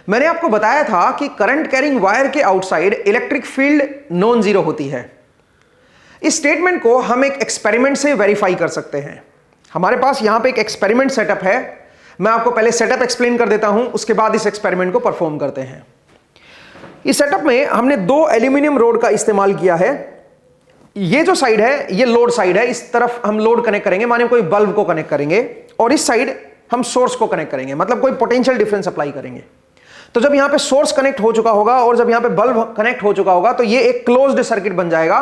मैंने आपको बताया था कि करंट कैरिंग वायर के outside electric field non zero होती है। इस स्टेटमेंट को हम एक एक्सपेरिमेंट से वेरीफाई कर सकते हैं। हमारे पास यहां पे एक एक्सपेरिमेंट सेटअप है। मैं आपको पहले सेटअप एक्सप्लेन कर देता हूं, उसके बाद इस एक्सपेरिमेंट को परफॉर्म करते हैं। इस सेटअप में हमने 2 एल्यूमिनियम रोड का इस्तेमाल किया है। ये जो साइड है ये लोड साइड है, इस तरफ हम लोड कनेक्ट करेंगे, माने कोई बल्ब को कनेक्ट करेंगे, और इस साइड हम सोर्स को कनेक्ट करेंगे, मतलब कोई पोटेंशियल डिफरेंस अप्लाई करेंगे। तो जब यहां पे सोर्स कनेक्ट हो चुका होगा और जब यहां पे बल्ब कनेक्ट हो चुका होगा तो ये एक क्लोज्ड सर्किट बन जाएगा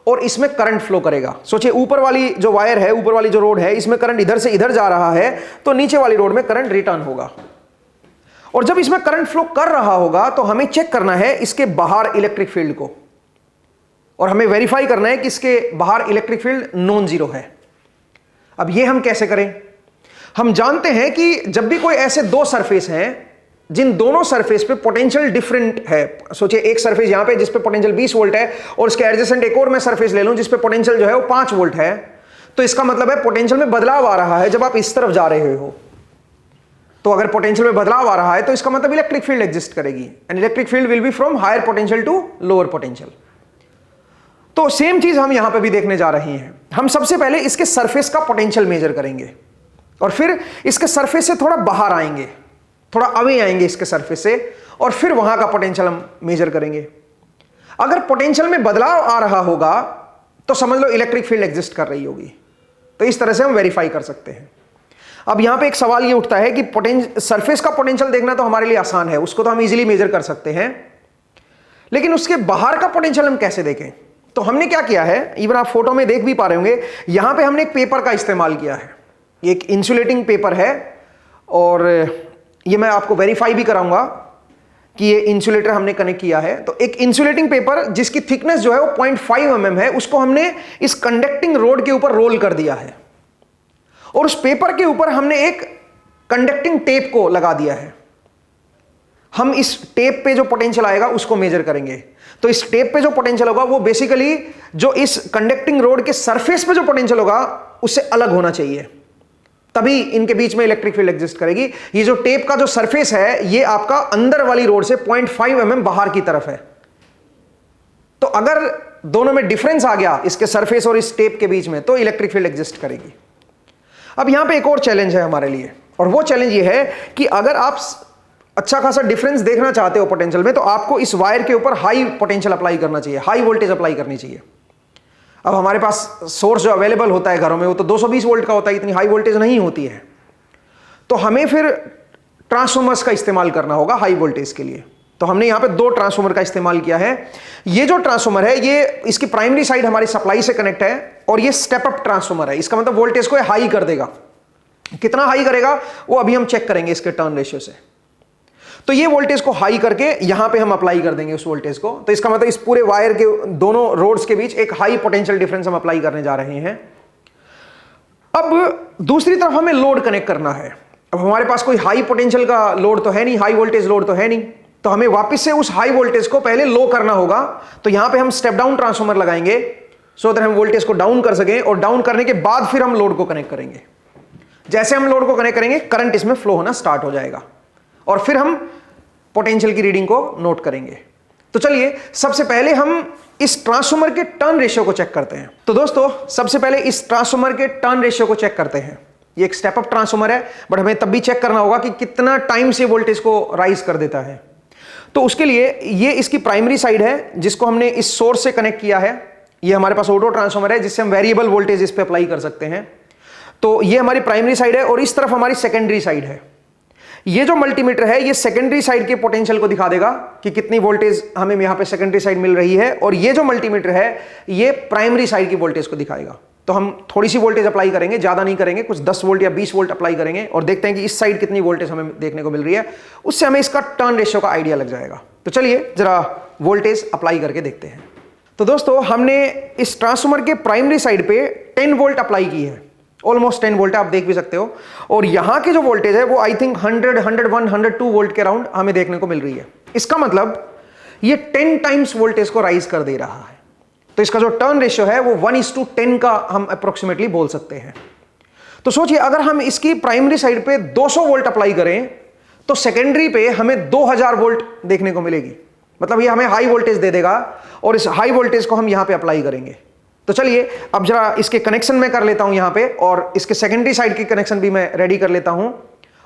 और इसमें करंट फ्लो करेगा। सोचिए ऊपर वाली जो वायर है, ऊपर वाली जो रोड है, इसमें करंट इधर से इधर जा रहा है, तो नीचे वाली रोड में करंट रिटर्न होगा। और जब इसमें करंट फ्लो कर रहा होगा तो हमें चेक करना है इसके बाहर इलेक्ट्रिक फील्ड को, और हमें वेरीफाई करना है कि इसके बाहर इलेक्ट्रिक फील्ड नॉन जीरो है। अब ये हम कैसे करें? हम जानते हैं कि जब भी कोई ऐसे 2 सरफेस हैं जिन दोनों सरफेस पे पोटेंशियल डिफरेंट है, सोचिए एक सरफेस यहां पे जिस पे पोटेंशियल 20 वोल्ट है और इसके एडजेसेंट एक और मैं सरफेस ले लूं जिस पे पोटेंशियल जो है वो 5 वोल्ट है, तो इसका मतलब है पोटेंशियल में बदलाव आ रहा है जब आप इस तरफ जा रहे हो। तो अगर पोटेंशियल में बदलाव आ रहा है तो इसका मतलब इलेक्ट्रिक फील्ड एग्जिस्ट करेगी, and electric field will be from higher potential to lower potential. तो सेम चीज हम यहां पे भी देखने जा रहे हैं। हम सबसे पहले इसके सरफेस का पोटेंशियल मेजर करेंगे और फिर इसके सरफेस से थोड़ा बाहर आएंगे, थोड़ा अवे आएंगे इसके सरफेस से, और फिर वहां का पोटेंशियल हम मेजर करेंगे। अगर पोटेंशियल में बदलाव आ रहा होगा तो समझ लो इलेक्ट्रिक फील्ड एग्जिस्ट कर रही होगी। तो इस तरह से हम वेरीफाई कर सकते हैं। अब यहां पे एक सवाल ये उठता है कि सरफेस का पोटेंशियल देखना तो हमारे लिए आसान है, उसको तो हम इजीली मेजर कर सकते हैं, लेकिन उसके बाहर का पोटेंशियल हम कैसे देखें? तो हमने क्या किया है, इवन आप फोटो में देख भी पा रहे होंगे, यहां पे हमने एक पेपर का इस्तेमाल किया है। ये एक इंसुलेटिंग पेपर है और ये मैं आपको वेरीफाई भी कराऊंगा कि ये इंसुलेटर हमने कनेक्ट किया है। तो एक इंसुलेटिंग पेपर जिसकी थिकनेस जो है वो 0.5 mm है, उसको हमने इस कंडक्टिंग रोड के ऊपर रोल कर दिया है और उस पेपर के ऊपर हमने एक कंडक्टिंग टेप को लगा दिया है। हम इस टेप पे जो पोटेंशियल आएगा उसको मेजर करेंगे। तो इस टेप पे जो पोटेंशियल होगा वो बेसिकली जो इस कंडक्टिंग रोड के सरफेस पे जो पोटेंशियल होगा उससे अलग होना चाहिए, तभी इनके बीच में इलेक्ट्रिक फील्ड एग्जिस्ट करेगी। ये जो टेप का जो सरफेस है ये आपका अंदर वाली रोड से 0.5 mm बाहर की तरफ है। तो अगर दोनों में डिफरेंस आ गया इसके सरफेस और इस टेप के बीच में तो इलेक्ट्रिक फील्ड एग्जिस्ट करेगी। अब यहां पे एक और चैलेंज है हमारे लिए, और वो चैलेंज ये है कि अगर आप अच्छा खासा डिफरेंस देखना चाहते हो पोटेंशियल में तो आपको इस वायर के ऊपर हाई पोटेंशियल अप्लाई करना चाहिए, हाई वोल्टेज अप्लाई करनी चाहिए। अब हमारे पास सोर्स जो अवेलेबल होता है घरों में वो तो 220 वोल्ट का होता है, इतनी हाई वोल्टेज नहीं होती है। तो हमें फिर ट्रांसफॉर्मर्स का इस्तेमाल करना होगा हाई वोल्टेज के लिए। तो हमने यहां पे 2 ट्रांसफॉर्मर का इस्तेमाल किया है। ये जो ट्रांसफॉर्मर है ये इसकी प्राइमरी साइड हमारी सप्लाई से कनेक्ट है और ये स्टेप अप ट्रांसफॉर्मर है। इसका मतलब वोल्टेज को हाई कर देगा। कितना हाई करेगा वो अभी हम चेक करेंगे इसके टर्न रेशियो से। तो ये वोल्टेज को हाई करके यहां पे हम अप्लाई कर देंगे उस वोल्टेज को। तो इसका मतलब इस पूरे वायर के दोनों रोड्स के बीच एक हाई पोटेंशियल डिफरेंस हम अप्लाई करने जा रहे हैं। अब दूसरी तरफ हमें लोड कनेक्ट करना है। अब हमारे पास कोई हाई पोटेंशियल का लोड तो है नहीं, हाई वोल्टेज लोड तो है नहीं, तो हमें वापस से उस हाई वोल्टेज को पहले लो करना होगा। तो यहां पे हम स्टेप डाउन ट्रांसफॉर्मर लगाएंगे सो दैट हम वोल्टेज को डाउन कर सकें, और डाउन करने के बाद फिर हम लोड को कनेक्ट करेंगे। जैसे हम लोड को कनेक्ट करेंगे करंट इसमें फ्लो होना स्टार्ट हो जाएगा और फिर हम पोटेंशियल की रीडिंग को नोट करेंगे। तो चलिए सबसे पहले हम इस ट्रांसफॉर्मर के टर्न रेशियो को चेक करते हैं। तो दोस्तों सबसे पहले इस ट्रांसफॉर्मर के टर्न रेशियो को चेक करते हैं। ये एक स्टेप अप ट्रांसफॉर्मर है, बट हमें तब भी चेक करना होगा कि कितना टाइम से वोल्टेज को राइज कर देता है। तो उसके लिए ये इसकी प्राइमरी साइड है जिसको हमने इस सोर्स से कनेक्ट किया है। ये हमारे पास ऑटो ट्रांसफॉर्मर है जिससे हम वेरिएबल वोल्टेज इस पे अप्लाई कर सकते हैं। तो ये हमारी प्राइमरी साइड है और इस तरफ हमारी सेकेंडरी साइड है। ये जो मल्टीमीटर है ये सेकेंडरी साइड के पोटेंशियल को दिखा देगा कि कितनी वोल्टेज हमें यहां पे सेकेंडरी साइड मिल रही है, और ये जो मल्टीमीटर है ये प्राइमरी साइड की वोल्टेज को दिखाएगा। तो हम थोड़ी सी वोल्टेज अप्लाई करेंगे, ज्यादा नहीं करेंगे, कुछ 10 वोल्ट या 20 वोल्ट अप्लाई करेंगे और देखते हैं कि इस साइड कितनी वोल्टेज हमें देखने को मिल रही है। उससे हमें इसका टर्न रेशियो का आइडिया लग जाएगा। तो चलिए जरा वोल्टेज अप्लाई करके देखते हैं। तो दोस्तों हमने इस ट्रांसफॉर्मर के प्राइमरी साइड पे 10 वोल्ट अप्लाई की है, ऑलमोस्ट 10 वोल्ट आप देख भी सकते हो, और यहां की जो वोल्टेज है वो आई थिंक 100, 101, 102 वोल्ट के अराउंड हमें देखने को मिल रही है। इसका मतलब ये 10 टाइम्स वोल्टेज को राइज कर दे रहा है। तो इसका जो टर्न रेशियो है वो 1:10 का हम अप्रोक्सीमेटली बोल सकते हैं। तो सोचिए अगर हम इसकी प्राइमरी साइड पे 200 वोल्ट अप्लाई करें तो सेकेंडरी पे हमें 2000 वोल्ट देखने को मिलेगी, मतलब ये हमें हाई वोल्टेज दे देगा और इस हाई वोल्टेज को हम यहां पे अप्लाई करेंगे। तो चलिए अब जरा इसके कनेक्शन मैं कर लेता हूं यहां पे, और इसके सेकेंडरी साइड की कनेक्शन भी मैं रेडी कर लेता हूं,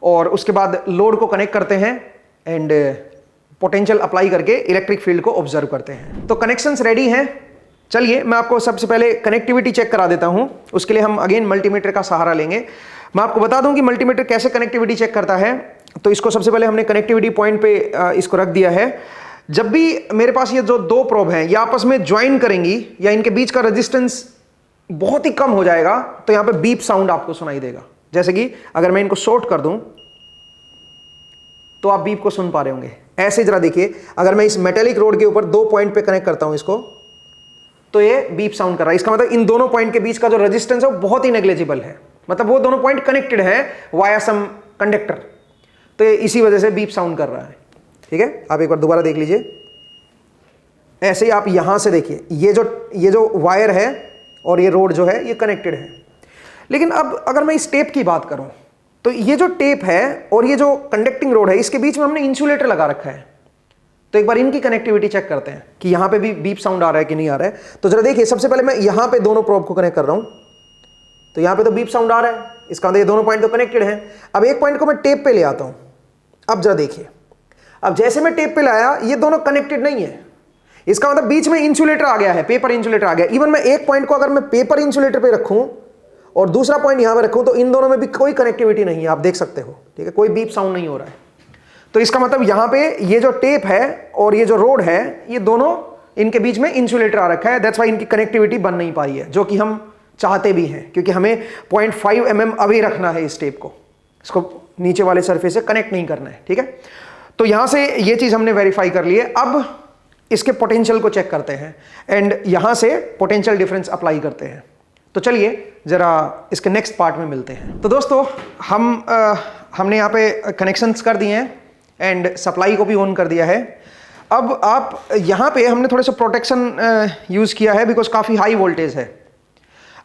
और उसके बाद लोड को कनेक्ट करते हैं एंड पोटेंशियल अप्लाई करके इलेक्ट्रिक फील्ड को ऑब्जर्व करते हैं। तो कनेक्शंस रेडी हैं। चलिए मैं आपको सबसे पहले कनेक्टिविटी चेक करा देता हूं। उसके लिए हम अगेन मल्टीमीटर का सहारा लेंगे। मैं आपको बता दूं कि मल्टीमीटर कैसे कनेक्टिविटी चेक करता है। तो इसको सबसे पहले हमने कनेक्टिविटी पॉइंट पे इसको रख दिया है। जब भी मेरे पास ये जो दो प्रोब हैं ये आपस में ज्वाइन करेंगी या इनके बीच का रेजिस्टेंस बहुत ही कम हो जाएगा, तो यहां पे बीप साउंड आपको सुनाई देगा। जैसे कि अगर मैं इनको शॉर्ट कर दूं तो आप बीप को सुन पा रहे होंगे। ऐसे जरा देखिए, अगर मैं इस मेटेलिक रोड के ऊपर 2 पॉइंट पे कनेक्ट करता हूं इसको, तो ये बीप साउंड कर रहा है। इसका मतलब इन दोनों पॉइंट के बीच का जो रेजिस्टेंस है वो बहुत ही नेग्लिजिबल है, मतलब वो दोनों पॉइंट कनेक्टेड है वाया सम कंडक्टर, तो ये इसी वजह से बीप साउंड कर रहा है। ठीक है, आप एक बार दोबारा देख लीजिए। ऐसे ही आप यहां से देखिए, ये जो वायर है और ये रोड जो है ये कनेक्टेड है। लेकिन अब अगर मैं इस टेप की बात करूं, तो ये जो टेप है और ये जो कंडक्टिंग रोड है इसके बीच में हमने इंसुलेटर लगा रखा है। तो एक बार इनकी कनेक्टिविटी चेक करते हैं कि यहां पे भी बीप साउंड आ रहा है कि नहीं आ रहा है। तो जरा देखिए, सबसे पहले मैं यहां पे दोनों प्रोब को कनेक्ट कर रहा हूं, तो यहां पे तो बीप साउंड आ रहा है, इसका मतलब ये दोनों पॉइंट तो कनेक्टेड हैं। अब एक पॉइंट को मैं टेप पे ले आता हूं। अब जरा देखिए, अब जैसे मैं टेप पे लाया ये दोनों कनेक्टेड नहीं है, इसका मतलब बीच में इंसुलेटर आ गया है, पेपर इंसुलेटर आ गया। इवन मैं एक पॉइंट को अगर मैं पेपर इंसुलेटर पे रखूं और दूसरा पॉइंट यहां पे रखूं, तो इन दोनों में भी कोई कनेक्टिविटी नहीं है, आप देख सकते हो। ठीक है, कोई बीप साउंड नहीं हो रहा है। तो इसका मतलब यहां पे ये जो टेप है और ये जो रोड है ये दोनों, इनके बीच में इंसुलेटर आ रखा है। दैट्स वाई इनकी कनेक्टिविटी बन नहीं पा रही है, जो कि हम चाहते भी हैं, क्योंकि हमें 0.5 mm अवे रखना है इस टेप को, इसको नीचे वाले सरफेस से कनेक्ट नहीं करना है। ठीक है, तो यहां से ये चीज हमने वेरीफाई कर ली है। अब इसके पोटेंशियल को चेक करते हैं एंड यहां से पोटेंशियल डिफरेंस अप्लाई करते हैं। तो चलिए जरा इसके नेक्स्ट पार्ट में मिलते हैं। तो दोस्तों हमने यहाँ पे कनेक्शंस कर दिए हैं एंड सप्लाई को भी ऑन कर दिया है। अब आप यहाँ पे हमने थोड़े से प्रोटेक्शन यूज़ किया है, बिकॉज काफ़ी हाई वोल्टेज है।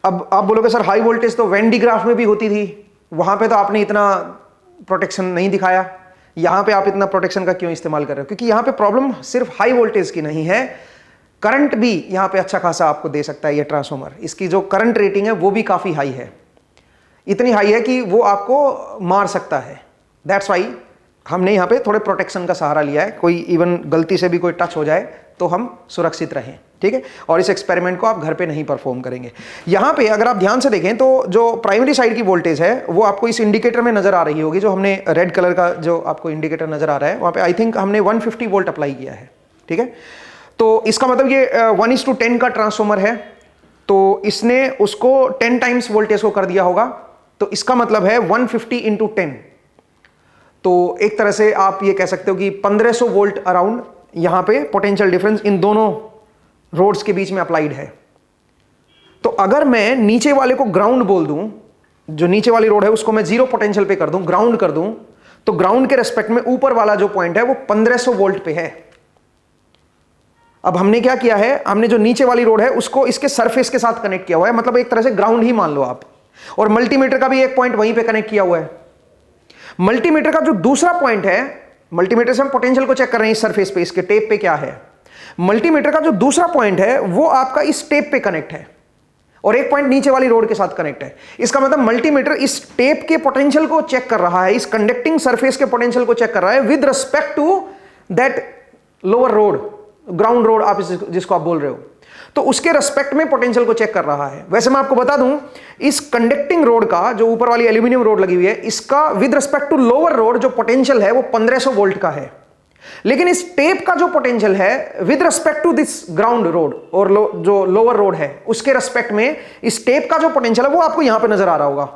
अब आप बोलोगे सर हाई वोल्टेज तो वेन डिग्राफ में भी होती थी, वहाँ पे तो आपने इतना प्रोटेक्शन नहीं दिखाया, यहाँ पे आप इतना प्रोटेक्शन का क्यों इस्तेमाल कर रहे हो? क्योंकि यहाँ पे प्रॉब्लम सिर्फ हाई वोल्टेज की नहीं है, करंट भी यहाँ पे अच्छा खासा आपको दे सकता है ये ट्रांसफॉर्मर। इसकी जो करंट रेटिंग है वो भी काफ़ी हाई है, इतनी हाई है कि वो आपको मार सकता है। दैट्स वाई हमने यहाँ पे थोड़े प्रोटेक्शन का सहारा लिया है, कोई इवन गलती से भी कोई टच हो जाए तो हम सुरक्षित रहें। ठीक है, और इस एक्सपेरिमेंट को आप घर पे नहीं परफॉर्म करेंगे। यहाँ पे अगर आप ध्यान से देखें तो जो प्राइमरी साइड की वोल्टेज है वो आपको इस इंडिकेटर में नजर आ रही होगी, जो हमने रेड कलर का जो आपको इंडिकेटर नजर आ रहा है वहाँ पे आई थिंक हमने 150 वोल्ट अप्लाई किया है। ठीक है, तो इसका मतलब ये 1:10 का ट्रांसफॉर्मर है, तो इसने उसको 10 टाइम्स वोल्टेज को कर दिया होगा, तो इसका मतलब है 150 × 10। तो एक तरह से आप ये कह सकते हो कि 1500 वोल्ट अराउंड यहां पे पोटेंशियल डिफरेंस इन दोनों रोड्स के बीच में अप्लाइड है। तो अगर मैं नीचे वाले को ग्राउंड बोल दूं, जो नीचे वाली रोड है उसको मैं 0 पोटेंशियल पे कर दूं, ग्राउंड कर दूं, तो ग्राउंड के रेस्पेक्ट में ऊपर वाला जो पॉइंट है वो 1500 वोल्ट पे है। अब हमने क्या किया है, हमने जो नीचे वाली रोड है उसको इसके सरफेस के साथ कनेक्ट किया हुआ है, मतलब एक तरह से ग्राउंड ही मान लो आप, और मल्टीमीटर का भी एक पॉइंट वहीं पे कनेक्ट किया हुआ है। मल्टीमीटर का जो दूसरा पॉइंट है, मल्टीमीटर से हम पोटेंशियल को चेक कर रहे हैं इस सरफेस पे, इसके टेप पे क्या है। मल्टीमीटर का जो दूसरा पॉइंट है वो आपका इस टेप पे कनेक्ट है और एक पॉइंट नीचे वाली रोड के साथ कनेक्ट है। इसका मतलब मल्टीमीटर इस टेप के पोटेंशियल को चेक कर रहा है, इस कंडक्टिंग सरफेस के पोटेंशियल को चेक कर रहा है with respect to that lower rod, ground rod आप जिसको आप बोल रहे हो, तो उसके रेस्पेक्ट में पोटेंशियल को चेक कर रहा है। वैसे मैं आपको बता दूं, इस कंडक्टिंग रोड का जो ऊपर वाली एल्यूमिनियम रोड लगी हुई है, इसका with respect to lower rod जो पोटेंशियल है वो 1500 वोल्ट का है। लेकिन इस टेप का जो पोटेंशियल है with respect to this ground rod और जो लोअर रोड है उसके रेस्पेक्ट में इस टेप का जो पोटेंशियल है वो आपको यहां पे नजर आ रहा होगा।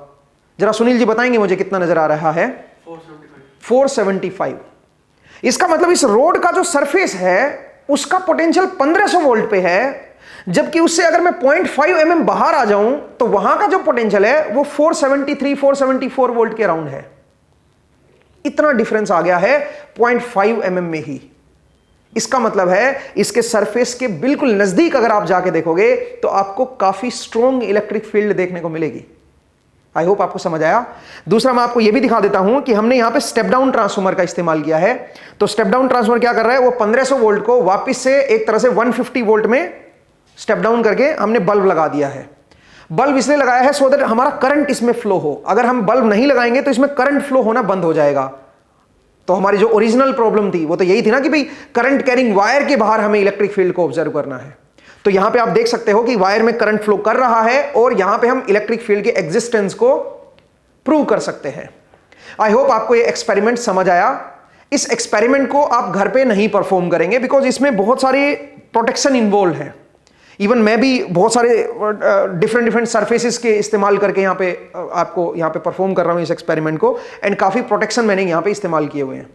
जरा सुनील जी बताएंगे मुझे कितना नजर आ रहा है? 475। इसका मतलब इस रोड का जो सरफेस है उसका पोटेंशियल 1500 वोल्ट पे है, जबकि उससे अगर मैं 0.5 mm बाहर आ जाऊं तो वहां का जो पोटेंशियल है वो 474 वोल्ट के अराउंड है। इतना डिफरेंस आ गया है 0.5 mm में ही। इसका मतलब है इसके सरफेस के बिल्कुल नजदीक अगर आप जाके देखोगे तो आपको काफी स्ट्रॉन्ग इलेक्ट्रिक फील्ड देखने को मिलेगी। आई होप आपको समझ आया। दूसरा मैं आपको यह भी दिखा देता हूं कि हमने यहां पे स्टेप डाउन ट्रांसफार्मर का इस्तेमाल किया है। तो स्टेप डाउन ट्रांसफार्मर क्या कर रहा है, वो 1500 वोल्ट को वापस से एक तरह से 150 वोल्ट में स्टेप डाउन करके हमने बल्ब लगा दिया है। बल्ब इसलिए लगाया है सो दैट हमारा करंट इसमें फ्लो हो। अगर हम बल्ब नहीं लगाएंगे तो इसमें करंट फ्लो होना बंद हो जाएगा। तो हमारी जो ओरिजिनल प्रॉब्लम थी वो तो यही थी ना कि भाई करंट कैरिंग वायर के बाहर हमें इलेक्ट्रिक फील्ड को ऑब्जर्व करना है। तो यहां पे आप देख सकते हो कि वायर में करंट फ्लो कर रहा है और यहां पे हम इलेक्ट्रिक फील्ड के एग्जिस्टेंस को प्रूव कर सकते हैं। आई होप आपको ये एक्सपेरिमेंट समझ आया। इस एक्सपेरिमेंट को आप घर पे नहीं परफॉर्म करेंगे बिकॉज इसमें बहुत सारे प्रोटेक्शन इन्वॉल्व है। इवन मैं भी बहुत सारे डिफरेंट सरफेसेस के इस्तेमाल करके यहाँ पे आपको यहाँ पे परफॉर्म कर रहा हूँ इस एक्सपेरिमेंट को, एंड काफ़ी प्रोटेक्शन मैंने यहाँ पे इस्तेमाल किए हुए हैं।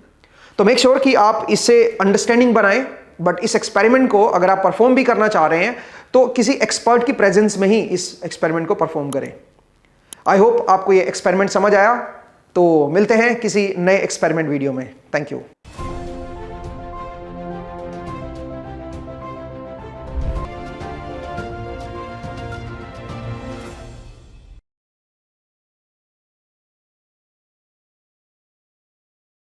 तो मेक श्योर कि आप इससे अंडरस्टैंडिंग बनाएं। बट इस एक्सपेरिमेंट को अगर आप परफॉर्म भी करना चाह रहे हैं तो किसी एक्सपर्ट की प्रेजेंस में ही इस एक्सपेरिमेंट को परफॉर्म करें। आई होप आपको ये एक्सपेरिमेंट समझ आया। तो मिलते हैं किसी नए एक्सपेरिमेंट वीडियो में। Thank you.